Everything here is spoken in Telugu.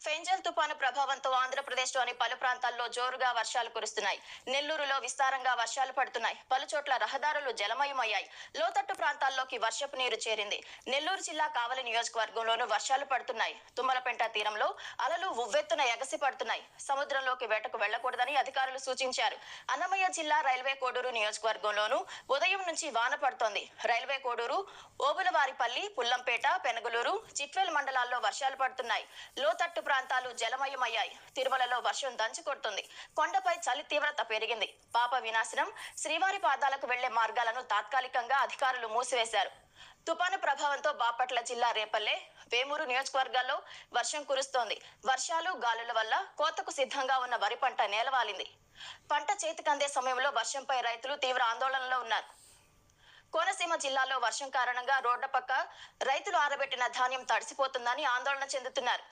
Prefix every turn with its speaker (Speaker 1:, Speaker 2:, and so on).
Speaker 1: ఫెంజల్ తుపాను ప్రభావంతో ఆంధ్రప్రదేశ్లోని పలు ప్రాంతాల్లో జోరుగా వర్షాలు కురుస్తున్నాయి. నెల్లూరులో విస్తారంగా వర్షాలు పడుతున్నాయి. పలుచోట్ల రహదారులు జలమయమయ్యాయి. లోతట్టు ప్రాంతాల్లోకి వర్షపు నీరు చేరింది. నెల్లూరు జిల్లా కావలి నియోజకవర్గంలోనూ వర్షాలు పడుతున్నాయి. తుమ్మలపెంట తీరంలో అలలు ఉవ్వెత్తున ఎగసి పడుతున్నాయి. సముద్రంలోకి వేటకు వెళ్లకూడదని అధికారులు సూచించారు. అన్నమయ్య జిల్లా రైల్వే కోడూరు నియోజకవర్గంలోనూ ఉదయం నుంచి వాన పడుతోంది. రైల్వే కోడూరు, ఓబులవారిపల్లి, పుల్లంపేట, పెనగలూరు, చిట్వేల్ మండలాల్లో వర్షాలు పడుతున్నాయి. లోతట్టు ప్రాంతాలు జలమయమయ్యాయి. తిరుమలలో వర్షం దంచుకొడుతుంది. కొండపై చలి తీవ్రత పెరిగింది. పాప వినాశనం, శ్రీవారి పాదాలకు వెళ్లే మార్గాలను తాత్కాలికంగా అధికారులు మూసివేశారు. తుపాను ప్రభావంతో బాపట్ల జిల్లా రేపల్లె, వేమూరు నియోజకవర్గాల్లో వర్షం కురుస్తోంది. వర్షాలు, గాలుల వల్ల కోతకు సిద్ధంగా ఉన్న వరి పంట నేలవాలింది. పంట చేతికందే సమయంలో వర్షంపై రైతులు తీవ్ర ఆందోళనలో ఉన్నారు. కోనసీమ జిల్లాలో వర్షం కారణంగా రోడ్ల పక్క రైతులు ఆరబెట్టిన ధాన్యం తడిసిపోతుందని ఆందోళన చెందుతున్నారు.